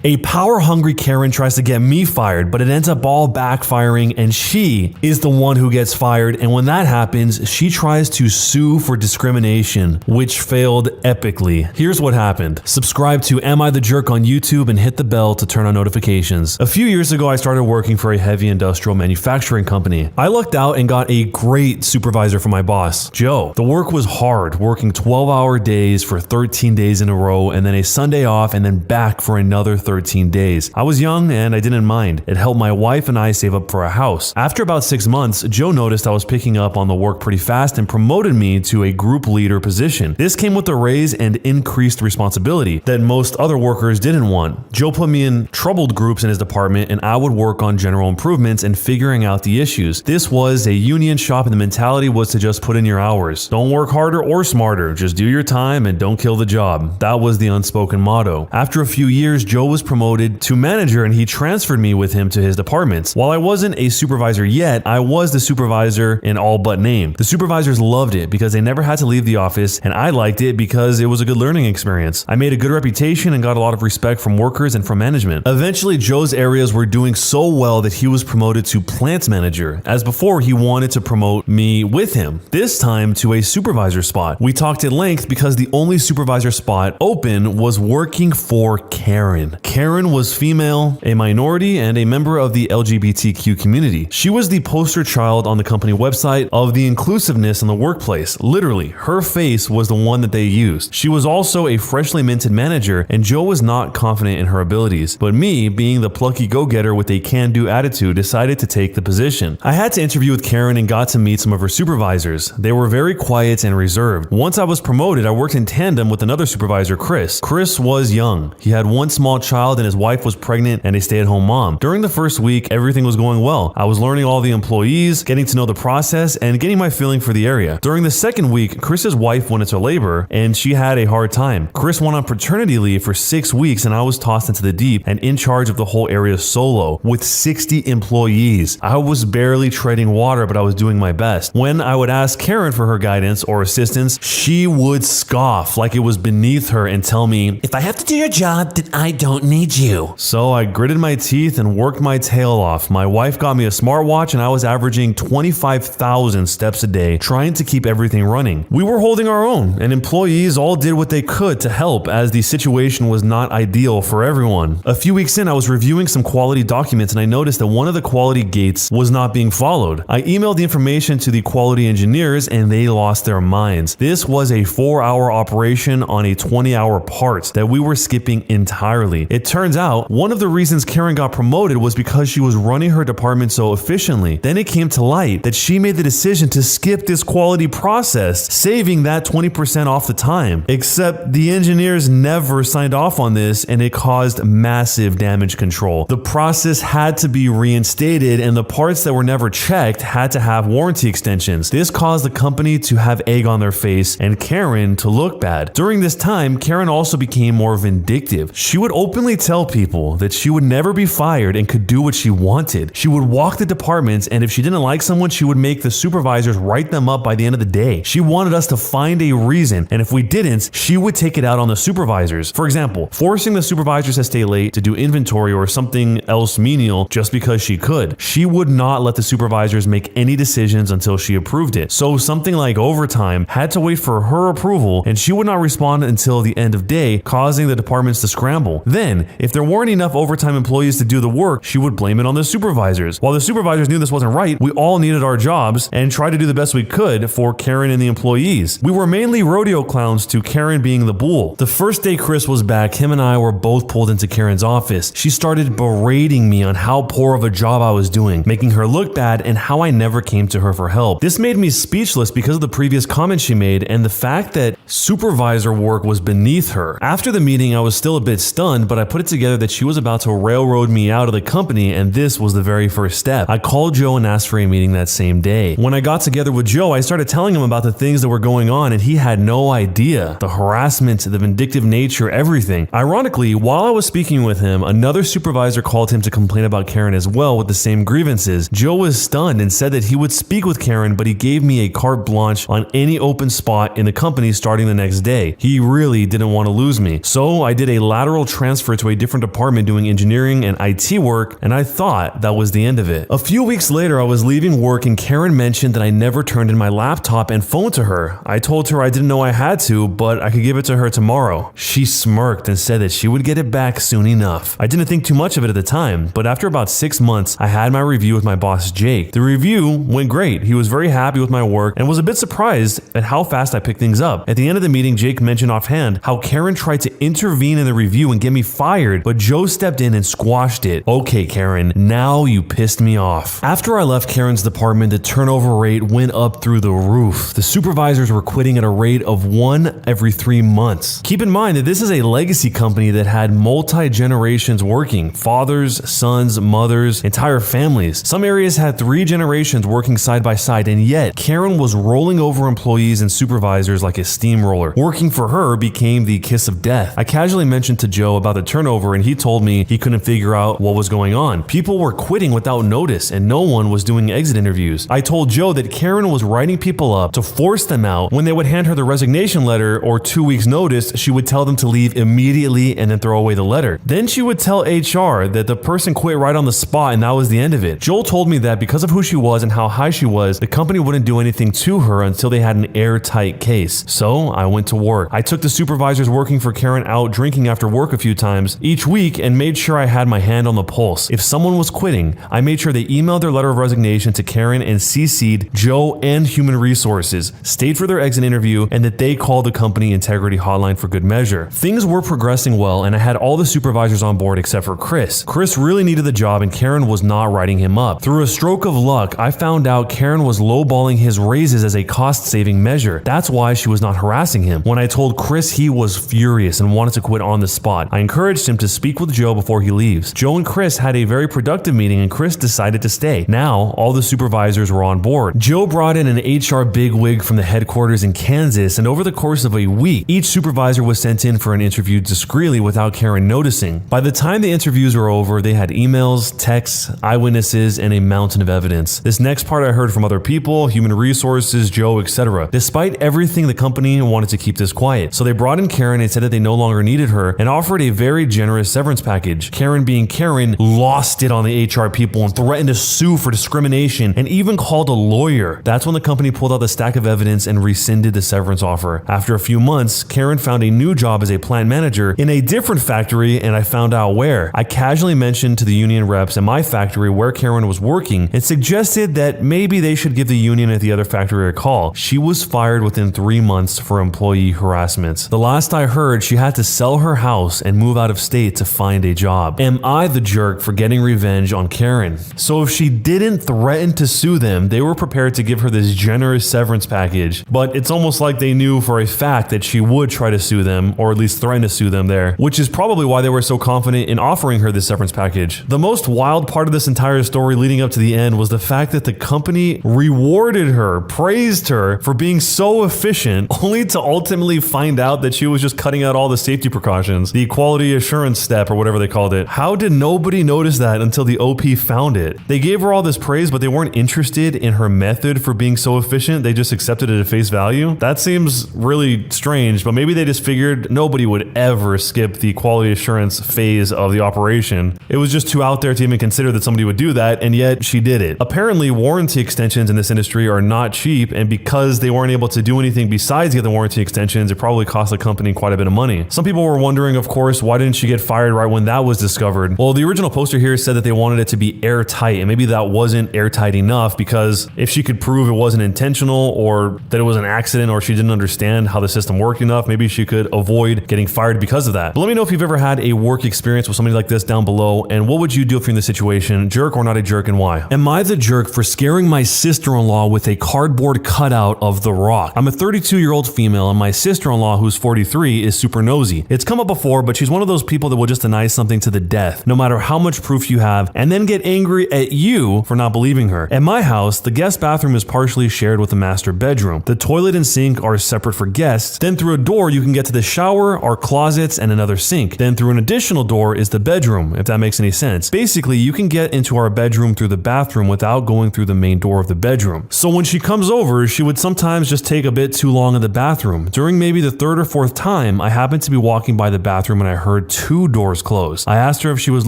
A power-hungry Karen tries to get me fired, but it ends up all backfiring, and she is the one who gets fired. And when that happens, she tries to sue for discrimination, which failed epically. Here's what happened. Subscribe to Am I the Jerk on YouTube and hit the bell to turn on notifications. A few years ago, I started working for a heavy industrial manufacturing company. I lucked out and got a great supervisor for my boss, Joe. The work was hard, working 12-hour days for 13 days in a row, and then a Sunday off, and then back for another 13 days. I was young and I didn't mind. It helped my wife and I save up for a house. After about 6 months, Joe noticed I was picking up on the work pretty fast and promoted me to a group leader position. This came with a raise and increased responsibility that most other workers didn't want. Joe put me in troubled groups in his department, and I would work on general improvements and figuring out the issues. This was a union shop, and the mentality was to just put in your hours. Don't work harder or smarter, just do your time and don't kill the job. That was the unspoken motto. After a few years, Joe was promoted to manager and he transferred me with him to his departments. While I wasn't a supervisor yet, I was the supervisor in all but name. The supervisors loved it because they never had to leave the office, and I liked it because it was a good learning experience. I made a good reputation and got a lot of respect from workers and from management. Eventually, Joe's areas were doing so well that he was promoted to plant manager. As before, he wanted to promote me with him, this time to a supervisor spot. We talked at length because the only supervisor spot open was working for Karen. Karen was female, a minority, and a member of the LGBTQ community. She was the poster child on the company website of the inclusiveness in the workplace. Literally, her face was the one that they used. She was also a freshly minted manager, and Joe was not confident in her abilities. But me, being the plucky go-getter with a can-do attitude, decided to take the position. I had to interview with Karen and got to meet some of her supervisors. They were very quiet and reserved. Once I was promoted, I worked in tandem with another supervisor, Chris. Chris was young. He had one small child and his wife was pregnant and a stay-at-home mom. During the first week, everything was going well. I was learning all the employees, getting to know the process, and getting my feeling for the area. During the second week, Chris's wife went into labor and she had a hard time. Chris went on paternity leave for 6 weeks and I was tossed into the deep and in charge of the whole area solo with 60 employees. I was barely treading water, but I was doing my best. When I would ask Karen for her guidance or assistance, she would scoff like it was beneath her and tell me, "If I have to do your job, then I don't need you." So I gritted my teeth and worked my tail off. My wife got me a smartwatch and I was averaging 25,000 steps a day trying to keep everything running. We were holding our own and employees all did what they could to help as the situation was not ideal for everyone. A few weeks in, I was reviewing some quality documents and I noticed that one of the quality gates was not being followed. I emailed the information to the quality engineers and they lost their minds. This was a 4-hour operation on a 20-hour part that we were skipping entirely. It turns out one of the reasons Karen got promoted was because she was running her department so efficiently. Then it came to light that she made the decision to skip this quality process, saving that 20% off the time. Except the engineers never signed off on this and it caused massive damage control. The process had to be reinstated and the parts that were never checked had to have warranty extensions. This caused the company to have egg on their face and Karen to look bad. During this time, Karen also became more vindictive. She would openly tell people that she would never be fired and could do what she wanted. She would walk the departments and if she didn't like someone, she would make the supervisors write them up by the end of the day. She wanted us to find a reason, and if we didn't, she would take it out on the supervisors. For example, forcing the supervisors to stay late to do inventory or something else menial just because she could. She would not let the supervisors make any decisions until she approved it. So something like overtime had to wait for her approval and she would not respond until the end of day, causing the departments to scramble. Then, if there weren't enough overtime employees to do the work, she would blame it on the supervisors. While the supervisors knew this wasn't right, we all needed our jobs and tried to do the best we could for Karen and the employees. We were mainly rodeo clowns to Karen being the bull. The first day Chris was back, him and I were both pulled into Karen's office. She started berating me on how poor of a job I was doing, making her look bad and how I never came to her for help. This made me speechless because of the previous comments she made and the fact that supervisor work was beneath her. After the meeting, I was still a bit stunned, but I put it together that she was about to railroad me out of the company and this was the very first step. I called Joe and asked for a meeting that same day. When I got together with Joe, I started telling him about the things that were going on and he had no idea. The harassment, the vindictive nature, everything. Ironically, while I was speaking with him, another supervisor called him to complain about Karen as well with the same grievances. Joe was stunned and said that he would speak with Karen, but he gave me a carte blanche on any open spot in the company starting the next day. He really didn't want to lose me. So I did a lateral transfer transferred to a different department doing engineering and IT work, and I thought that was the end of it. A few weeks later, I was leaving work and Karen mentioned that I never turned in my laptop and phone to her. I told her I didn't know I had to, but I could give it to her tomorrow. She smirked and said that she would get it back soon enough. I didn't think too much of it at the time, but after about 6 months, I had my review with my boss Jake. The review went great. He was very happy with my work and was a bit surprised at how fast I picked things up. At the end of the meeting, Jake mentioned offhand how Karen tried to intervene in the review and get me fired, but Joe stepped in and squashed it. Okay, Karen, now you pissed me off. After I left Karen's department, the turnover rate went up through the roof. The supervisors were quitting at a rate of 1 every 3 months. Keep in mind that this is a legacy company that had multi-generations working. Fathers, sons, mothers, entire families. Some areas had 3 generations working side by side, and yet Karen was rolling over employees and supervisors like a steamroller. Working for her became the kiss of death. I casually mentioned to Joe about the turnover and he told me he couldn't figure out what was going on. People were quitting without notice and no one was doing exit interviews. I told Joe that Karen was writing people up to force them out. When they would hand her the resignation letter or 2 weeks notice, she would tell them to leave immediately and then throw away the letter. Then she would tell HR that the person quit right on the spot and that was the end of it. Joel told me that because of who she was and how high she was, the company wouldn't do anything to her until they had an airtight case. So I went to work. I took the supervisors working for Karen out drinking after work a few times each week and made sure I had my hand on the pulse. If someone was quitting, I made sure they emailed their letter of resignation to Karen and CC'd Joe and Human Resources, stayed for their exit interview, and that they called the company integrity hotline for good measure. Things were progressing well and I had all the supervisors on board except for Chris. Chris really needed the job and Karen was not writing him up. Through a stroke of luck, I found out Karen was lowballing his raises as a cost-saving measure. That's why she was not harassing him. When I told Chris, he was furious and wanted to quit on the spot. I encouraged him to speak with Joe before he leaves. Joe and Chris had a very productive meeting and Chris decided to stay. Now, all the supervisors were on board. Joe brought in an HR bigwig from the headquarters in Kansas, and over the course of a week, each supervisor was sent in for an interview discreetly without Karen noticing. By the time the interviews were over, they had emails, texts, eyewitnesses, and a mountain of evidence. This next part I heard from other people, Human Resources, Joe, etc. Despite everything, the company wanted to keep this quiet. So they brought in Karen and said that they no longer needed her and offered a very generous severance package. Karen, being Karen, lost it on the HR people and threatened to sue for discrimination and even called a lawyer. That's when the company pulled out the stack of evidence and rescinded the severance offer. After a few months, Karen found a new job as a plant manager in a different factory and I found out where. I casually mentioned to the union reps at my factory where Karen was working and suggested that maybe they should give the union at the other factory a call. She was fired within 3 months for employee harassment. The last I heard, she had to sell her house and move out of state to find a job. Am I the jerk for getting revenge on Karen? So if she didn't threaten to sue them, they were prepared to give her this generous severance package. But it's almost like they knew for a fact that she would try to sue them, or at least threaten to sue them there, which is probably why they were so confident in offering her this severance package. The most wild part of this entire story leading up to the end was the fact that the company rewarded her, praised her for being so efficient, only to ultimately find out that she was just cutting out all the safety precautions, the quality assurance step or whatever they called it. How did nobody notice that until the OP found it? They gave her all this praise, but they weren't interested in her method for being so efficient. They just accepted it at face value. That seems really strange, but maybe they just figured nobody would ever skip the quality assurance phase of the operation. It was just too out there to even consider that somebody would do that, and yet she did it. Apparently, warranty extensions in this industry are not cheap, and because they weren't able to do anything besides get the warranty extensions, it probably cost the company quite a bit of money. Some people were wondering, of course, why didn't she get fired right when that was discovered? Well, the original poster here said that they wanted it to be airtight, and maybe that wasn't airtight enough, because if she could prove it wasn't intentional or that it was an accident or she didn't understand how the system worked enough, maybe she could avoid getting fired because of that. But let me know if you've ever had a work experience with somebody like this down below, and what would you do if you're in this situation? Jerk or not a jerk, and why? Am I the jerk for scaring my sister-in-law with a cardboard cutout of The Rock? I'm a 32-year-old female, and my sister-in-law, who's 43, is super nosy. It's come up before, but she's one of those people that will just deny something to the death, no matter how much proof you have, and then get angry at you for not believing her. At my house, the guest bathroom is partially shared with the master bedroom. The toilet and sink are separate for guests. Then through a door, you can get to the shower, our closets, and another sink. Then through an additional door is the bedroom, if that makes any sense. Basically, you can get into our bedroom through the bathroom without going through the main door of the bedroom. So when she comes over, she would sometimes just take a bit too long in the bathroom. During maybe the third or fourth time, I happened to be walking by the bathroom and I heard 2 doors closed. I asked her if she was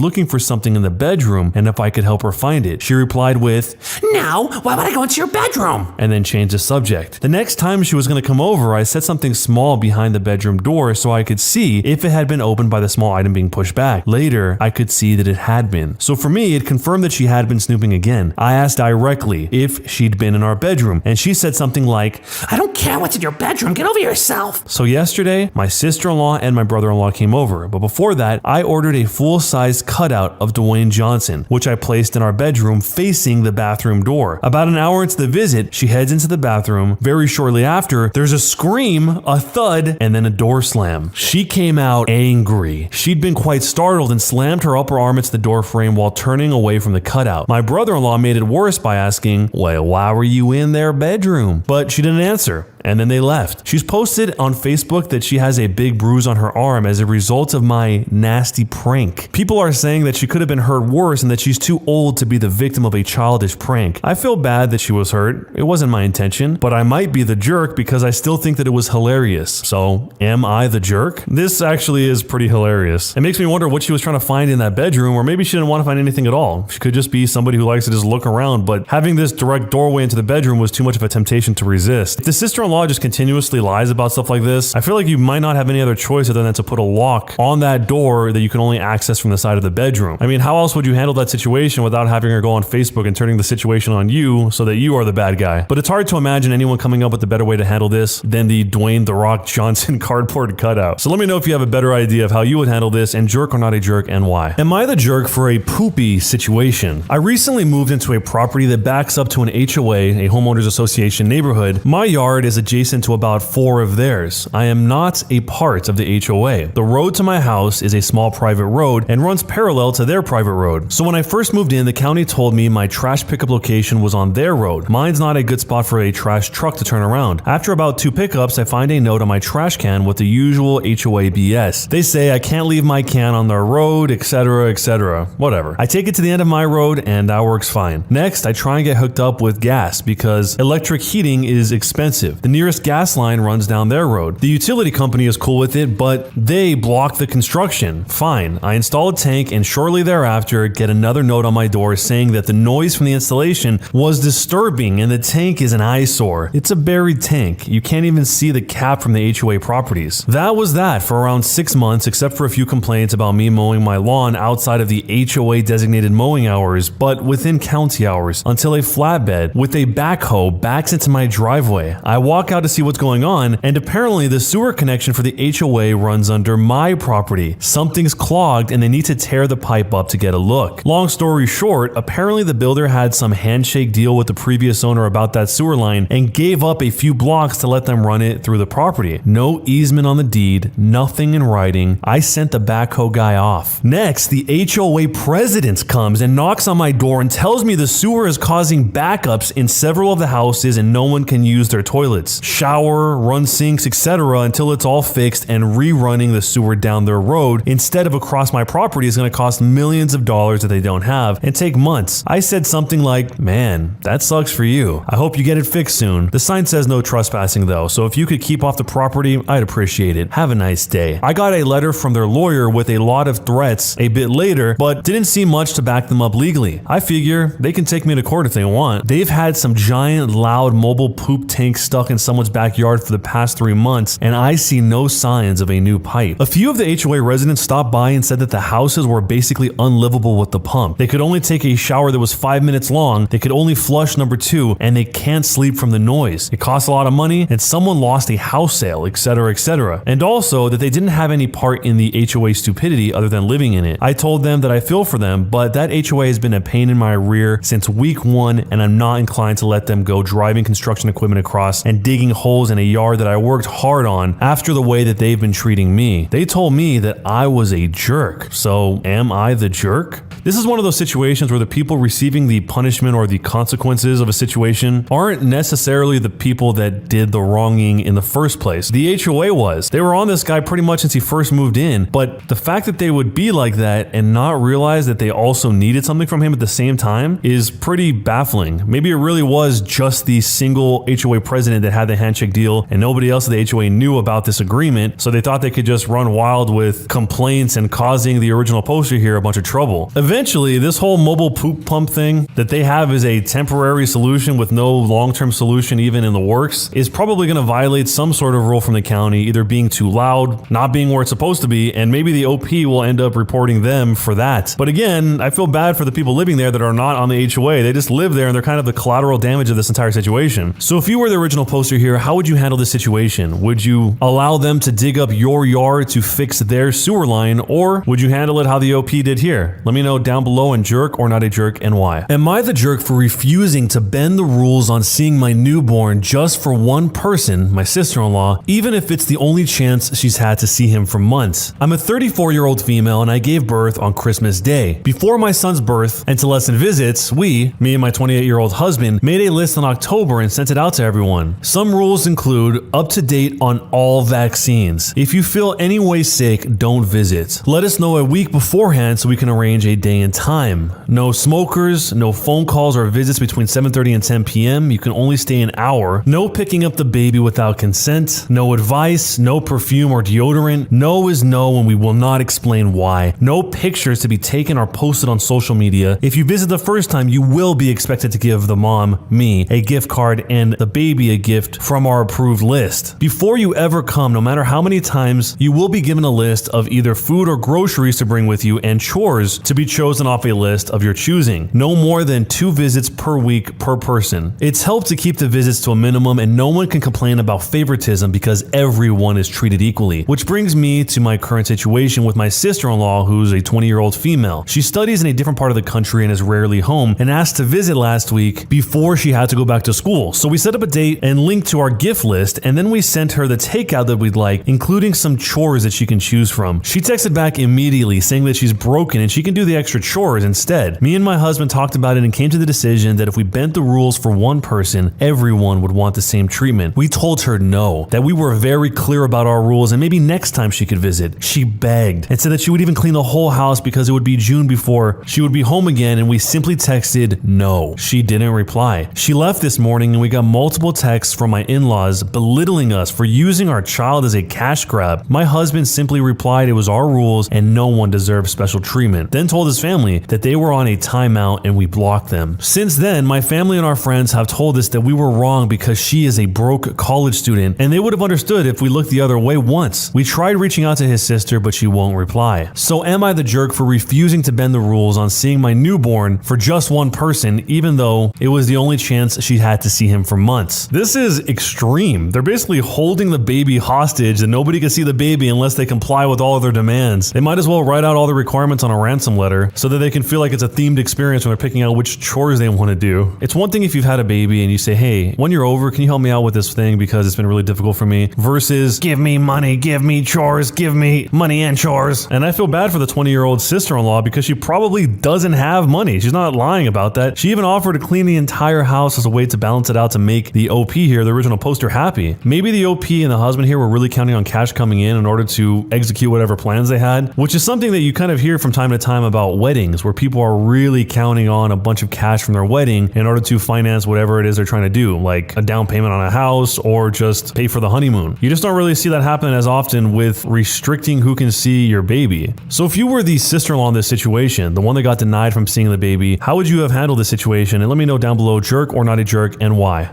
looking for something in the bedroom and if I could help her find it. She replied with, "No, why would I go into your bedroom?" and then changed the subject. The next time she was going to come over, I set something small behind the bedroom door so I could see if it had been opened by the small item being pushed back. Later, I could see that it had been. So for me, it confirmed that she had been snooping again. I asked directly if she'd been in our bedroom, and she said something like, "I don't care what's in your bedroom, get over yourself." So yesterday, my sister-in-law and my brother-in-law came over, but before that, I ordered a full-size cutout of Dwayne Johnson, which I placed in our bedroom facing the bathroom door. About an hour into the visit, she heads into the bathroom. Very shortly after, there's a scream, a thud, and then a door slam. She came out angry. She'd been quite startled and slammed her upper arm into the door frame while turning away from the cutout. My brother-in-law made it worse by asking, "Well, why were you in their bedroom?" But she didn't answer. And then they left. She's posted on Facebook that she has a big bruise on her arm as a result of my nasty prank. People are saying that she could have been hurt worse and that she's too old to be the victim of a childish prank. I feel bad that she was hurt. It wasn't my intention, but I might be the jerk because I still think that it was hilarious. So, am I the jerk? This actually is pretty hilarious. It makes me wonder what she was trying to find in that bedroom, or maybe she didn't want to find anything at all. She could just be somebody who likes to just look around, but having this direct doorway into the bedroom was too much of a temptation to resist. If the sister-in-law just continuously lies about stuff like this, I feel like you might not have any other choice other than to put a lock on that door that you can only access from the side of the bedroom. I mean, how else would you handle that situation without having her go on Facebook and turning the situation on you so that you are the bad guy? But it's hard to imagine anyone coming up with a better way to handle this than the Dwayne "The Rock" Johnson cardboard cutout. So let me know if you have a better idea of how you would handle this, and jerk or not a jerk, and why. Am I the jerk for a poopy situation? I recently moved into a property that backs up to an HOA, a homeowners association neighborhood. My yard is adjacent to about 4 of theirs. I am not a part of the HOA. The road to my house is a small private road and runs parallel to their private road. So when I first moved in, the county told me my trash pickup location was on their road. Mine's not a good spot for a trash truck to turn around. After about 2 pickups, I find a note on my trash can with the usual HOA BS. They say I can't leave my can on their road, etc., etc. Whatever. I take it to the end of my road and that works fine. Next, I try and get hooked up with gas because electric heating is expensive. The nearest gas line runs down their road. The utility company is cool with it, but they block the construction. Fine. I install a tank and shortly thereafter get another note on my door saying that the noise from the installation was disturbing and the tank is an eyesore. It's a buried tank. You can't even see the cap from the HOA properties. That was that for around 6 months, except for a few complaints about me mowing my lawn outside of the HOA designated mowing hours, but within county hours, until a flatbed with a backhoe backs into my driveway. I walk out to see what's going on, and apparently the sewer connection for the HOA runs under my property. Something's clogged and they need to tear the pipe up to get a look. Long story short, apparently the builder had some handshake deal with the previous owner about that sewer line and gave up a few blocks to let them run it through the property. No easement on the deed, nothing in writing. I sent the backhoe guy off. Next, the HOA president comes and knocks on my door and tells me the sewer is causing backups in several of the houses and no one can use their toilets, shower, run sinks, etc. until it's all fixed, and rerunning the sewer down their road instead of across my property is going to cost millions of dollars that they don't have and take months. I said something like, "Man, that sucks for you. I hope you get it fixed soon." The sign says no trespassing though, so if you could keep off the property, I'd appreciate it. Have a nice day. I got a letter from their lawyer with a lot of threats a bit later, but didn't see much to back them up legally. I figure they can take me to court if they want. They've had some giant, loud mobile poop tank stuck in someone's backyard for the past 3 months, and I see no signs of a new pipe. A few of the HOA residents stopped by and said that the houses were basically unlivable with the pump. They could only take a shower that was 5 minutes long, they could only flush number 2, and they can't sleep from the noise. It costs a lot of money, and someone lost a house sale, etc., etc. And also that they didn't have any part in the HOA stupidity other than living in it. I told them that I feel for them, but that HOA has been a pain in my rear since week 1, and I'm not inclined to let them go driving construction equipment across and digging holes in a yard that I worked hard on after the way that they've been treating me. They told me that I was a jerk. So am I the jerk? This is one of those situations where the people receiving the punishment or the consequences of a situation aren't necessarily the people that did the wronging in the first place. The HOA was. They were on this guy pretty much since he first moved in, but the fact that they would be like that and not realize that they also needed something from him at the same time is pretty baffling. Maybe it really was just the single HOA president that had the handshake deal and nobody else at the HOA knew about this agreement, so they thought they could just run wild with complaints and causing the original poster here a bunch of trouble. Eventually, this whole mobile poop pump thing that they have as a temporary solution with no long-term solution even in the works is probably going to violate some sort of rule from the county, either being too loud, not being where it's supposed to be, and maybe the OP will end up reporting them for that. But again, I feel bad for the people living there that are not on the HOA. They just live there and they're kind of the collateral damage of this entire situation. So if you were the original poster here, how would you handle this situation? Would you allow them to dig up your yard to fix their sewer line, or would you handle it how the OP did here? Let me know down below in jerk or not a jerk and why. Am I the jerk for refusing to bend the rules on seeing my newborn just for one person, my sister-in-law, even if it's the only chance she's had to see him for months? I'm a 34-year-old female and I gave birth on Christmas Day. Before my son's birth and to lessen visits, me and my 28-year-old husband, made a list in October and sent it out to everyone. Some rules include up to date on all vaccines. If you feel any way sick, don't visit. Let us know a week beforehand so we can arrange a day and time. No smokers, no phone calls or visits between 7:30 and 10 p.m. You can only stay an hour. No picking up the baby without consent. No advice, no perfume or deodorant. No is no and we will not explain why. No pictures to be taken or posted on social media. If you visit the first time, you will be expected to give the mom, me, a gift card and the baby a gift from our approved list. Before you ever come, no matter how many times, you will be given a list of either food or groceries to bring with you and chores to be chosen off a list of your choosing. No more than 2 visits per week per person. It's helped to keep the visits to a minimum and no one can complain about favoritism because everyone is treated equally. Which brings me to my current situation with my sister-in-law, who's a 20-year-old female. She studies in a different part of the country and is rarely home and asked to visit last week before she had to go back to school. So we set up a date and linked to our gift list, and then we sent her the takeout that we'd like, including some chores that she can choose from. She texted back immediately saying that she's broken and she can do the extra chores instead. Me and my husband talked about it and came to the decision that if we bent the rules for one person, everyone would want the same treatment. We told her no, that we were very clear about our rules and maybe next time she could visit. She begged and said that she would even clean the whole house because it would be June before she would be home again, and we simply texted no. She didn't reply. She left this morning and we got multiple texts from my in-laws belittling us for using our child as a cash grab. My husband simply replied it was our rules and no one deserves special treatment, then told his family that they were on a timeout and we blocked them. Since then, my family and our friends have told us that we were wrong because she is a broke college student and they would have understood if we looked the other way once. We tried reaching out to his sister, but she won't reply. So am I the jerk for refusing to bend the rules on seeing my newborn for just one person, even though it was the only chance she had to see him for months? This is extreme. They're basically holding the baby hostage and nobody can see the baby unless they comply with all of their demands. They might as well write out all the requirements on a ransom letter so that they can feel like it's a themed experience when they're picking out which chores they want to do. It's one thing if you've had a baby and you say, hey, when you're over, can you help me out with this thing because it's been really difficult for me, versus give me money, give me chores, give me money and chores. And I feel bad for the 20-year-old sister-in-law because she probably doesn't have money. She's not lying about that. She even offered to clean the entire house as a way to balance it out to make the OP here, the original poster, happy. Maybe the OP and the husband here were really counting on cash coming in order to execute whatever plans they had, which is something that you kind of hear from time to time about weddings, where people are really counting on a bunch of cash from their wedding in order to finance whatever it is they're trying to do, like a down payment on a house or just pay for the honeymoon. You just don't really see that happen as often with restricting who can see your baby. So if you were the sister-in-law in this situation, the one that got denied from seeing the baby, how would you have handled this situation? And let me know down below, jerk or not a jerk, and why.